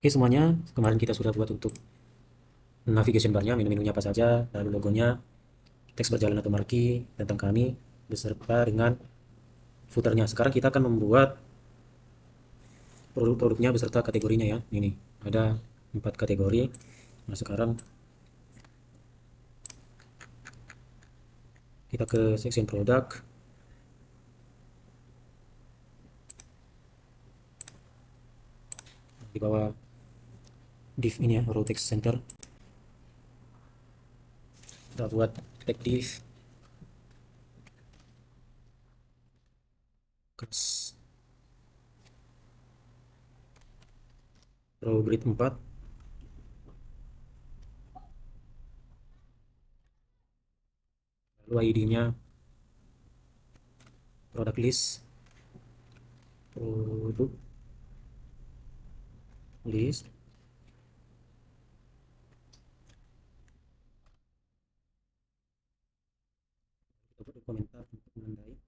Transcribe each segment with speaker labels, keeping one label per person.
Speaker 1: Oke semuanya, kemarin kita sudah buat untuk navigation barnya, menu-menunya apa saja, lalu logonya, teks berjalan atau marki tentang kami, beserta dengan footernya. Sekarang kita akan membuat produk-produknya beserta kategorinya ya. Ini ada 4 kategori. Nah sekarang kita ke section produk. Di bawah div ini ya, raw text center. Kita buat tag div class raw grid 4. Lalu ID-nya product list, produk list. Kita buat komentar untuk menandai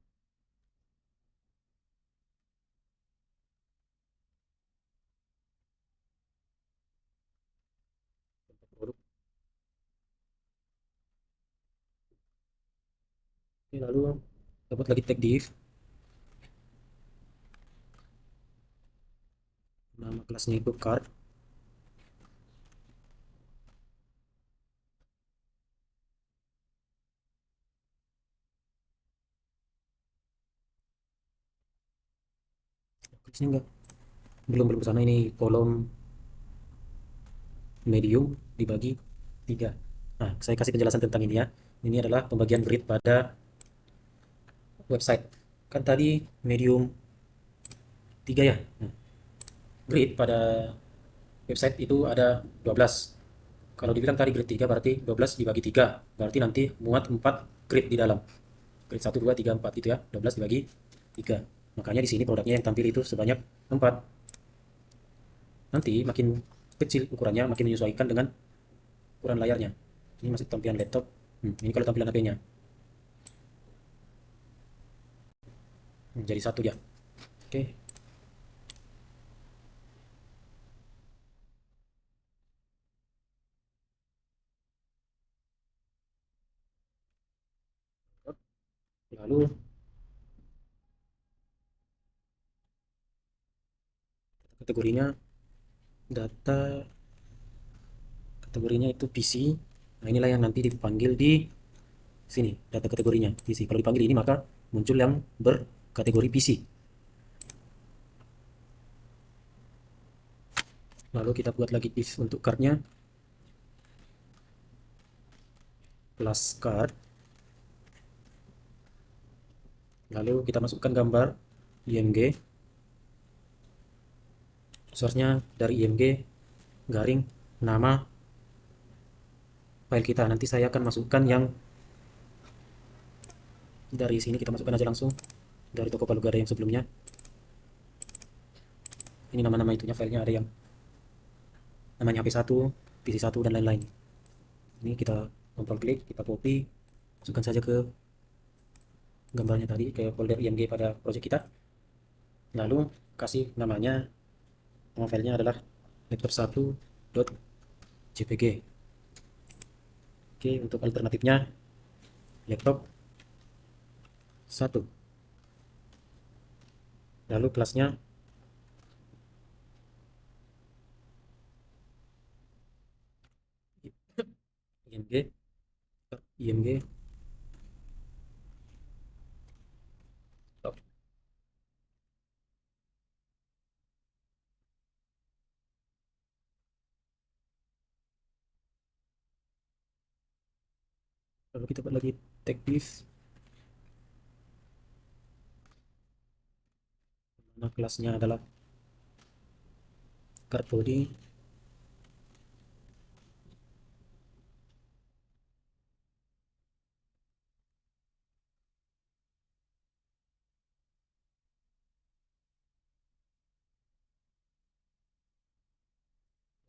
Speaker 1: contoh produk. Oke, lalu kita buat lagi tag div, nama kelasnya itu card. Kelasnya enggak, belum ke sana. Ini kolom medium dibagi 3. Nah, saya kasih penjelasan tentang ini ya. Ini adalah pembagian grid pada website. Kan tadi medium 3 ya. Nah, grid pada website itu ada 12. Kalau dibilang tadi grid 3 berarti 12 dibagi 3. Berarti nanti muat 4 grid di dalam. Grid 1, 2, 3, 4 itu ya. 12 dibagi 3. Makanya di sini produknya yang tampil itu sebanyak 4. Nanti makin kecil ukurannya, makin menyesuaikan dengan ukuran layarnya. Ini masih tampilan laptop. Ini kalau tampilan HP-nya. Jadi satu ya. Oke. Lalu kategorinya data, kategorinya itu PC. Nah, inilah yang nanti dipanggil di sini, data kategorinya PC. Kalau dipanggil ini maka muncul yang berkategori PC. Lalu kita buat lagi if untuk cardnya, plus card. Lalu kita masukkan gambar IMG, source-nya dari IMG garing nama file kita. Nanti saya akan masukkan yang dari sini, kita masukkan aja langsung dari toko Palugada yang sebelumnya. Ini nama-nama itunya, filenya ada yang namanya HP1, PC1 dan lain-lain. Ini kita kontrol klik, kita copy, masukkan saja ke gambarnya tadi, ke folder IMG pada project kita. Lalu kasih namanya, nama filenya adalah laptop1.jpg. Oke, untuk alternatifnya laptop 1. Lalu kelasnya IMG, IMG top. Lalu kita buat lagi tag div, nama kelasnya adalah card body.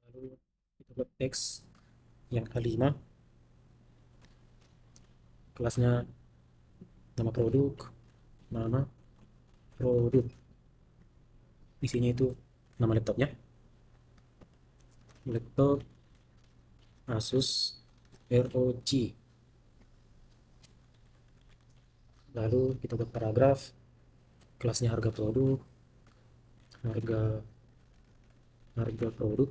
Speaker 1: Lalu kita buat teks yang H5, kelasnya nama produk, nama produk, isinya itu nama laptopnya. laptop Asus ROG. Lalu kita buat paragraf, kelasnya harga produk, harga harga produk,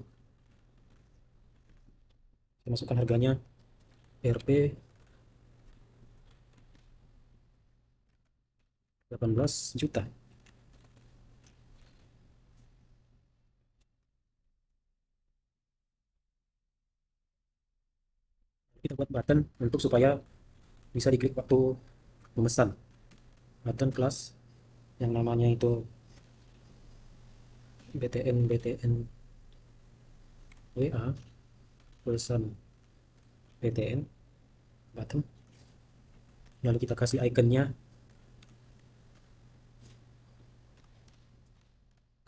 Speaker 1: saya masukkan harganya Rp 18 juta. Kita buat button untuk supaya bisa diklik waktu memesan. Button kelas yang namanya itu BTN WA pesan BTN button. Lalu kita kasih ikonnya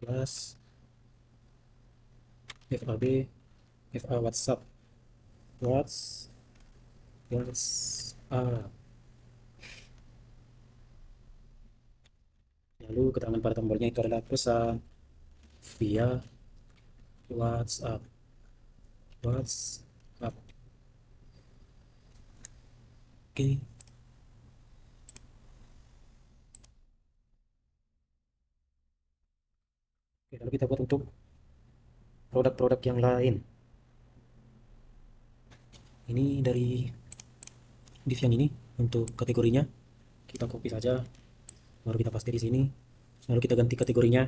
Speaker 1: kelas FAB FA WhatsApp WhatsApp. Lalu keterangan pada tombolnya itu adalah pesan via WhatsApp. WhatsApp. Oke. Oke, lalu kita buat untuk produk-produk yang lain. Ini dari div yang ini untuk kategorinya kita copy saja, baru kita paste di sini. Lalu kita ganti kategorinya.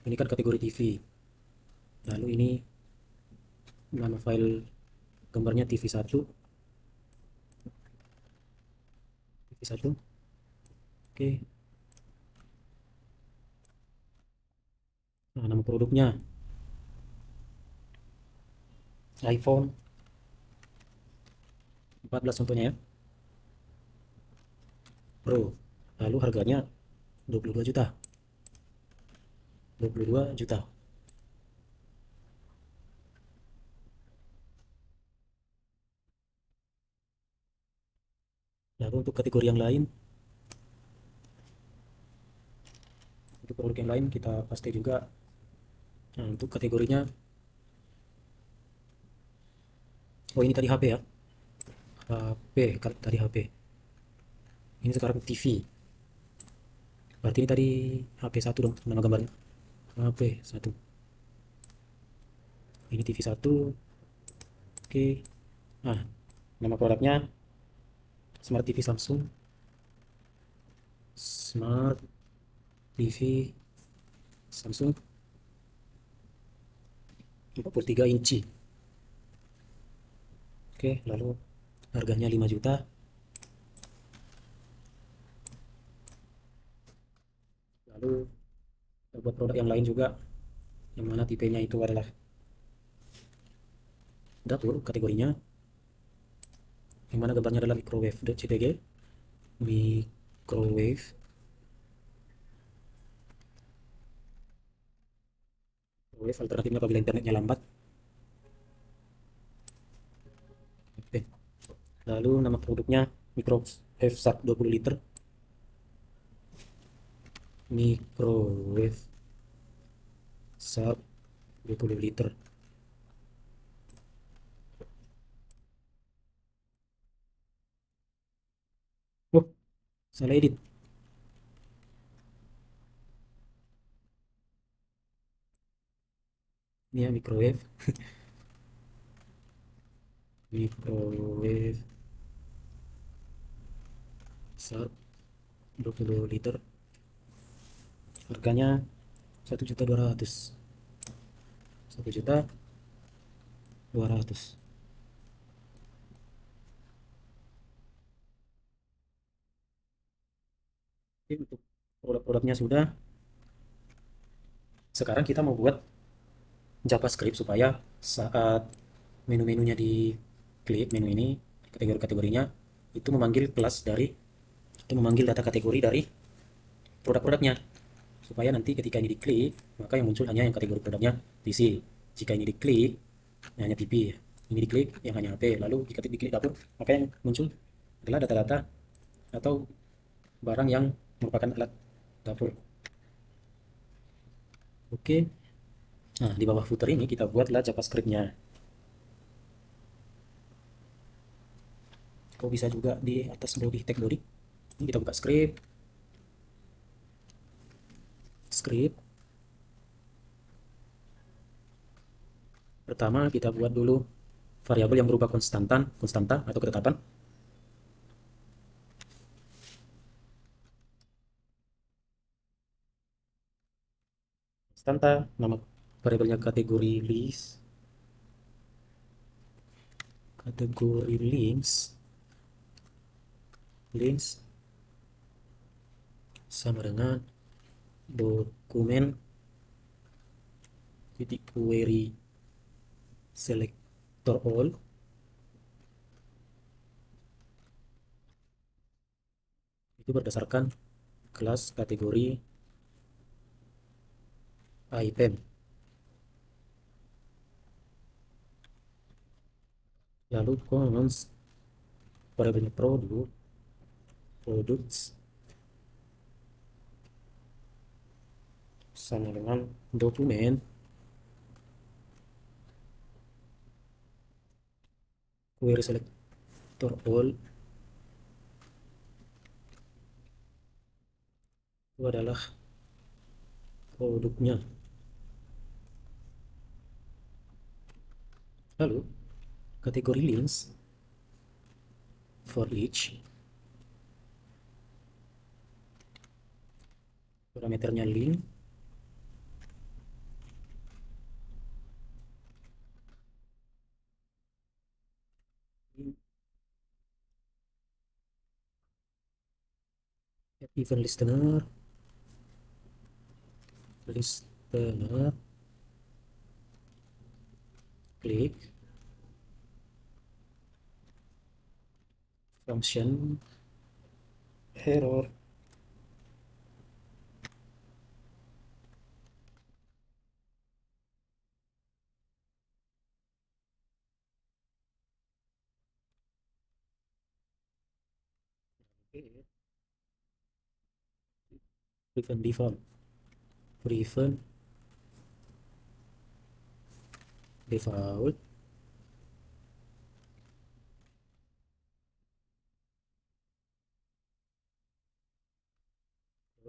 Speaker 1: Ini kan kategori TV. Lalu ini nama file gambarnya TV1. TV1. Oke. Nah, nama produknya iPhone 14 contohnya ya, Pro. Lalu harganya 22 juta. 22 juta. Lalu untuk kategori yang lain, untuk produk yang lain kita paste juga. Nah, untuk kategorinya, oh ini tadi HP ya, HP tadi HP. Ini sekarang TV. Berarti ini tadi HP1 dong nama gambarnya. HP1. Ini TV1. Oke. Nah, nama produknya Smart TV Samsung. Smart TV Samsung 43 inci. Oke, lalu harganya 5 juta. Lalu kita buat produk yang lain juga, yang mana tipenya itu adalah dapur kategorinya, yang mana gambarnya adalah microwave.jpg. Microwave. Microwave alternatifnya apabila internetnya lambat. Oke. Lalu nama produknya microwave sub 20 liter. Microwave sub 20 liter. Oh, salah edit. Ini ya microwave. Microwave sub 20 liter. Harganya 1.200.000. 1.200.000. Oke, untuk produk-produknya sudah. Sekarang kita mau buat JavaScript supaya saat menu-menunya diklik, menu ini kategori-kategorinya itu memanggil kelas dari, itu memanggil data kategori dari produk-produknya, supaya nanti ketika ini diklik maka yang muncul hanya yang kategori produknya PC. Jika ini diklik hanya TV, ini diklik yang hanya HP. Lalu jika diklik dapur maka yang muncul adalah data-data atau barang yang merupakan alat dapur. Oke, Nah, di bawah footer ini kita buatlah JavaScript-nya. Kok bisa juga di atas body, tag body. Ini kita buka script. Pertama kita buat dulu variabel yang berupa konstanta atau ketetapan. Konstanta, nama variabelnya kategori links sama dengan dokumen titik query selector all itu berdasarkan kelas kategori item. Lalu const variabelnya products sama dengan dokumen query selector all itu adalah produknya. Lalu kategori links for each parameternya link event listener klik function error. Prevent default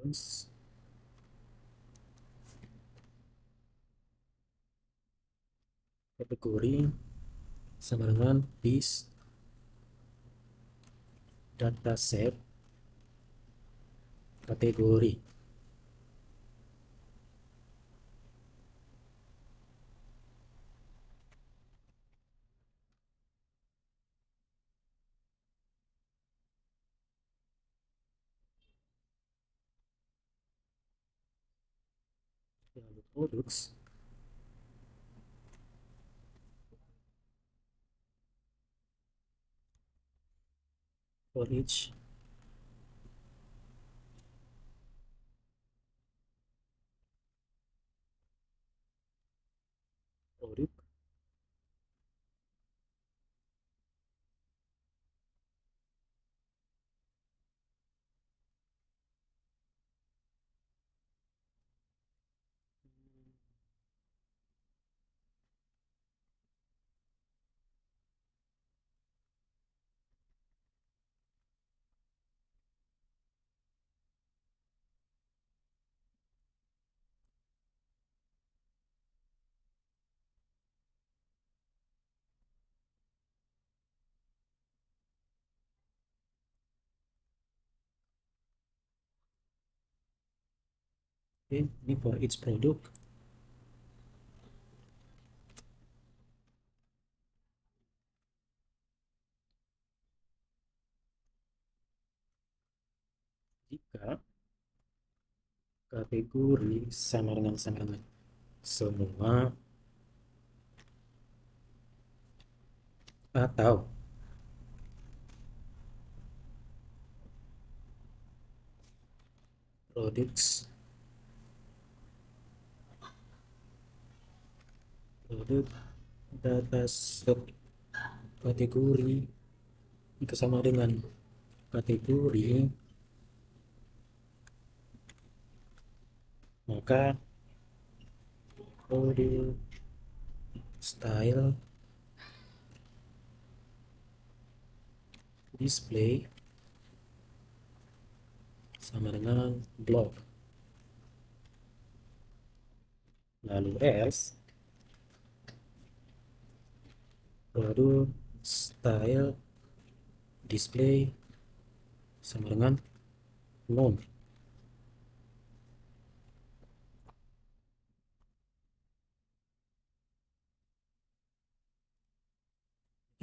Speaker 1: terus kategori sama dengan this dataset kategori. Lalu products for each product ini for each product. Jika kategori sama dengan semua atau products produk dataset kategori jika sama dengan kategori, maka Body style display sama dengan blog, lalu else product style display sama dengan none.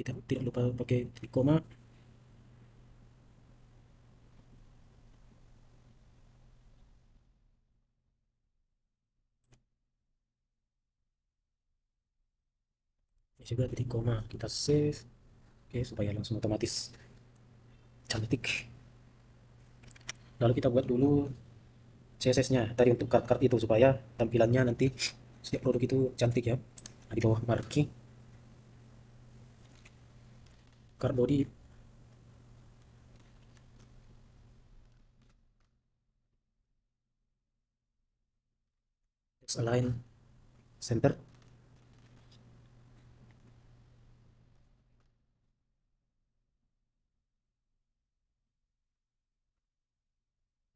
Speaker 1: Kita tidak lupa pakai titik koma. Ini juga titik koma, kita save. Oke, supaya langsung otomatis cantik. Lalu kita buat dulu CSS-nya tadi untuk card itu supaya tampilannya nanti setiap produk itu cantik ya. Nah, di bawah marquee card body text align center,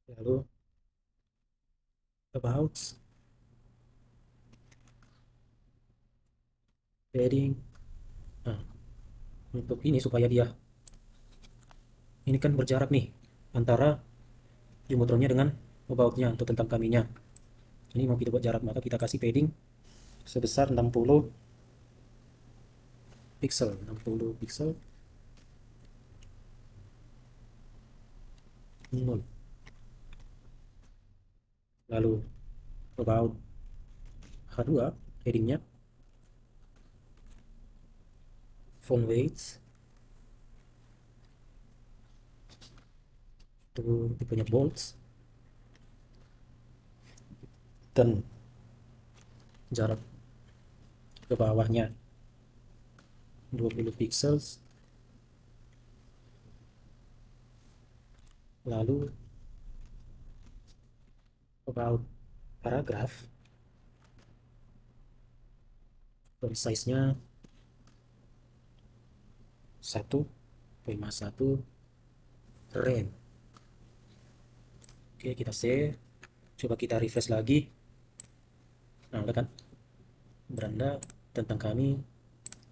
Speaker 1: lalu about padding. Nah, untuk ini supaya dia ini kan berjarak nih antara Jumbotronnya dengan about-nya atau tentang kaminya. Ini mau kita buat jarak, maka kita kasih padding sebesar 60 pixel, 60 pixel 0. Lalu about H2 headingnya font weight itu tipenya bold dan jarak ke bawahnya 20 pixels. Lalu about paragraph font size-nya 1,1 rem. Oke, kita save. Coba kita refresh lagi. Nah, udah kan? Beranda tentang kami,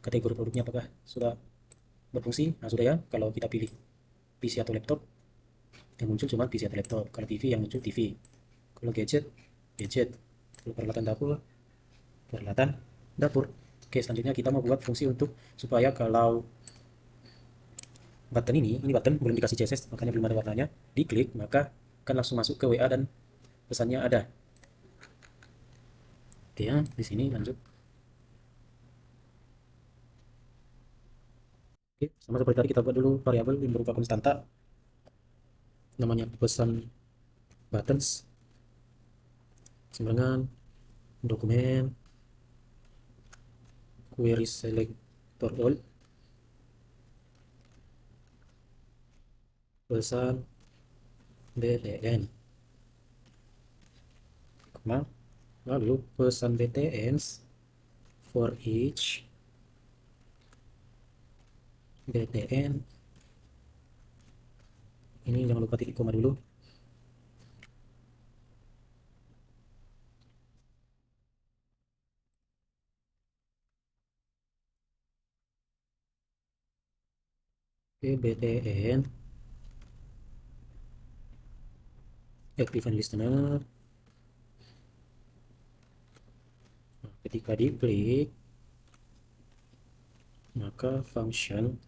Speaker 1: kategori produknya apakah sudah berfungsi? Nah, sudah ya. Kalau kita pilih PC atau laptop, yang muncul cuma PC atau laptop. Kalau TV, yang muncul TV. Kalau gadget, gadget. Kalau peralatan dapur, peralatan dapur. Oke, selanjutnya kita mau buat fungsi untuk supaya kalau button ini button belum dikasih CSS, makanya belum ada warnanya, diklik maka akan langsung masuk ke WA dan pesannya ada. Oke ya, di sini lanjut. Oke, sama seperti tadi kita buat dulu variabel yang berupa konstanta, namanya pesan buttons, sembarangan dokumen query selector all pesan btn, lalu pesan btn for each btn. Ini jangan lupa titik koma dulu. Oke, btn active listener. Nah, ketika diklik maka function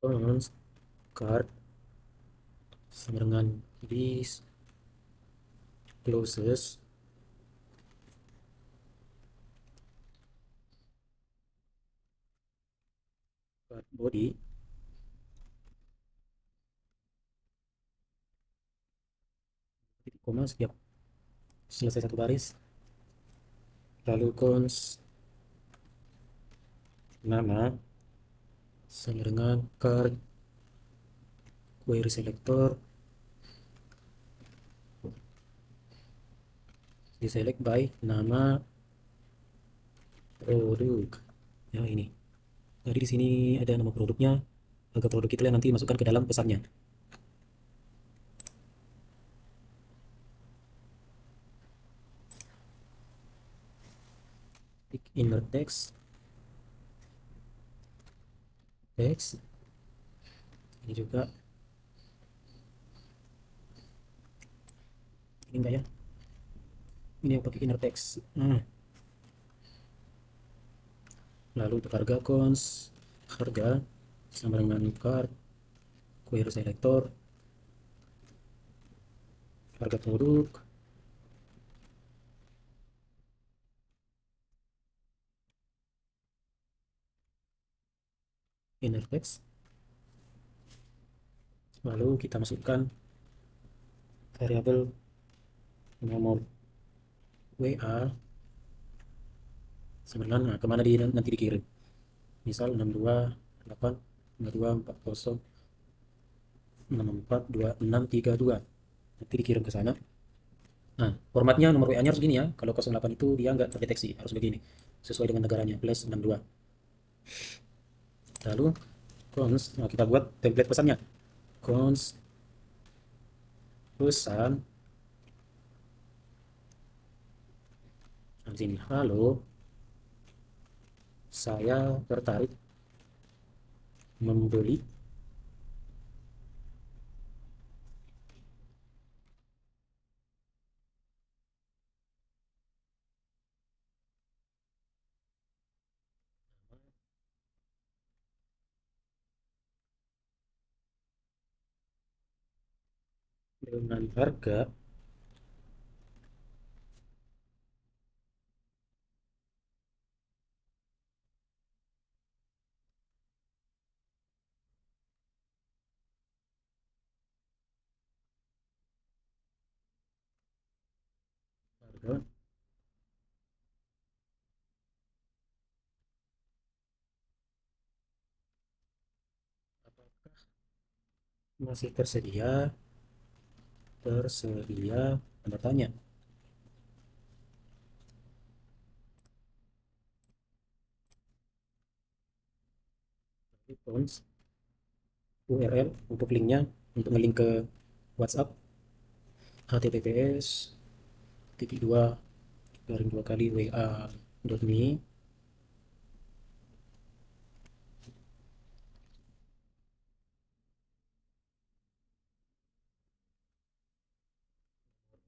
Speaker 1: const card sama dengan this closes card body titik koma setiap selesai satu baris, lalu const nama sama dengan card query selector di select by nama produk. Ya ini. Jadi di sini ada nama produknya, harga produk itu yang nanti masukkan ke dalam pesannya. Klik inner text. Ini juga, ini enggak ya? Ini yang pakai inner text. Lalu untuk harga harga sama dengan card query selector, harga produk, inner text. Lalu kita masukkan variabel nomor WA sama dengan kemana nanti dikirim. Misal 628 5240 642632, nanti dikirim ke sana. Nah, formatnya nomor WA-nya harus gini ya. Kalau 08 itu dia nggak terdeteksi, harus begini. Sesuai dengan negaranya, +62. Lalu nah kita buat template pesannya. Const pesan. Nah, di sini, halo, saya tertarik membeli dengan harga harga apakah masih tersedia tanda tanya. Const URL untuk linknya, untuk ngelink ke WhatsApp, https titik dua garing dua kali wa.me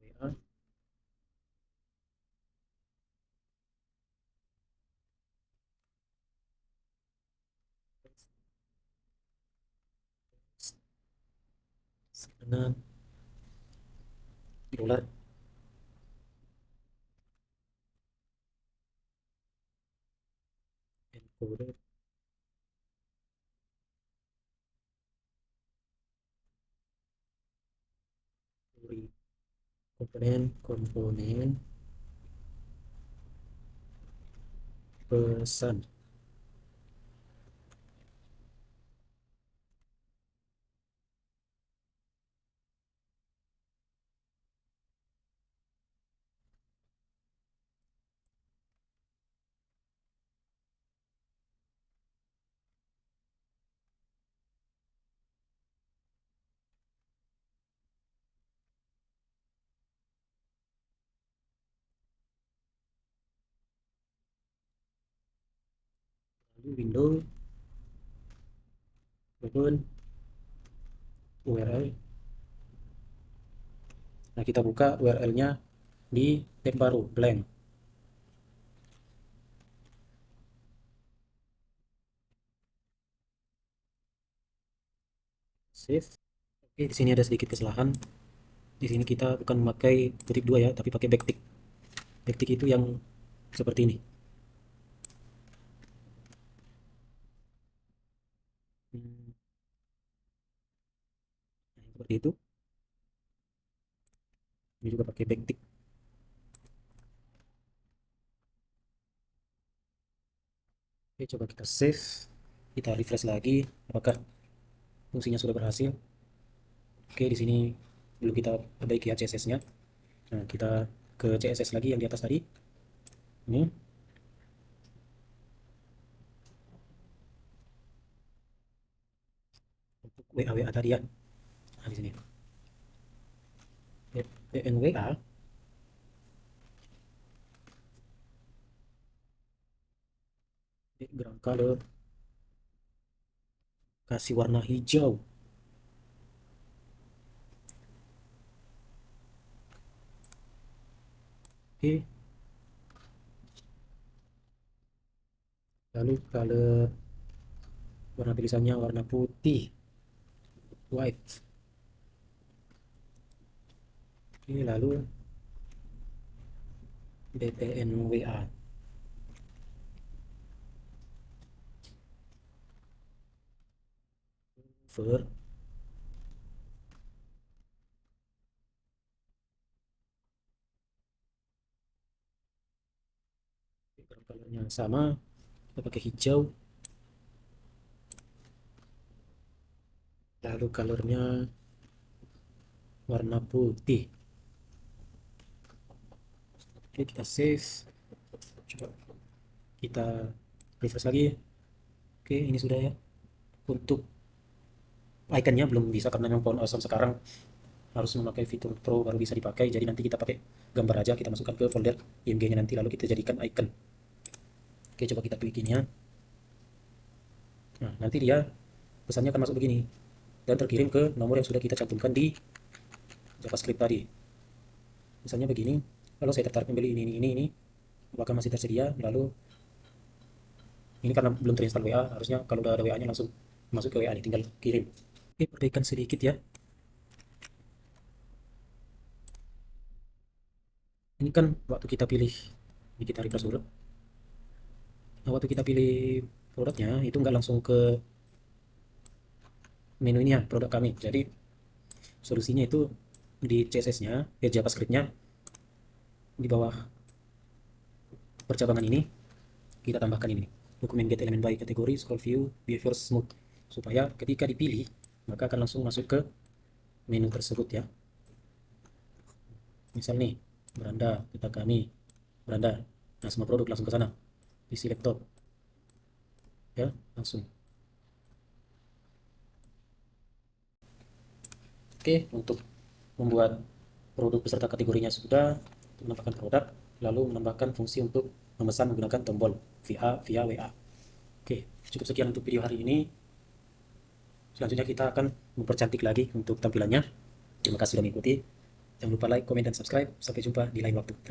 Speaker 1: wa dengan dolar encoded komponen pesan. Lalu window open URL. Nah, kita buka URL-nya di tab baru, blank. Save. Oke, di sini ada sedikit kesalahan. Di sini kita bukan memakai ketik dua ya, tapi pakai backtick. Backtick itu yang seperti ini. Hmm, nah, seperti itu. Ini juga pakai backtick. Oke, coba kita save. Kita refresh lagi, apakah fungsinya sudah berhasil. Oke, di sini belum kita perbaiki ya CSS-nya. Nah, kita ke CSS lagi yang di atas tadi. Ini untuk WA tadi ya. Nah, di sini WA background color kasih warna hijau. Oke, lalu color warna tulisannya warna putih, white. Oke, lalu BTN WA. Ver background colornya sama, kita pakai hijau. Lalu colornya warna putih. Oke, kita save. Coba kita refresh lagi. Oke, ini sudah ya. Untuk iconnya belum bisa karena memang Phone Awesome sekarang harus memakai fitur Pro baru bisa dipakai. Jadi nanti kita pakai gambar aja, kita masukkan ke folder IMG-nya nanti, lalu kita jadikan icon. Oke, coba kita klik ininya. Nah, nanti dia pesannya akan masuk begini dan terkirim ke nomor yang sudah kita cantumkan di JavaScript tadi. Misalnya begini, kalau saya tertarik membeli ini, apakah masih tersedia? Lalu ini karena belum terinstall WA, harusnya kalau udah ada WA-nya langsung masuk ke WA nih, tinggal kirim. Oke, perbaikan sedikit ya. Ini kan waktu kita pilih, ini kita refresh dulu. Nah, waktu kita pilih produknya itu nggak langsung ke menu ini ya, produk kami. Jadi solusinya itu di CSS-nya, JavaScript-nya di bawah percabangan ini kita tambahkan ini dokumen get element by kategori scroll view behavior smooth, supaya ketika dipilih maka akan langsung masuk ke menu tersebut ya. Misal nih beranda, kita kami beranda, nah semua produk langsung ke sana. PC laptop ya, langsung. Oke, untuk membuat produk beserta kategorinya sudah, untuk menambahkan produk, lalu menambahkan fungsi untuk memesan menggunakan tombol via WA. Oke, cukup sekian untuk video hari ini. Selanjutnya kita akan mempercantik lagi untuk tampilannya. Terima kasih sudah mengikuti. Jangan lupa like, komen, dan subscribe. Sampai jumpa di lain waktu.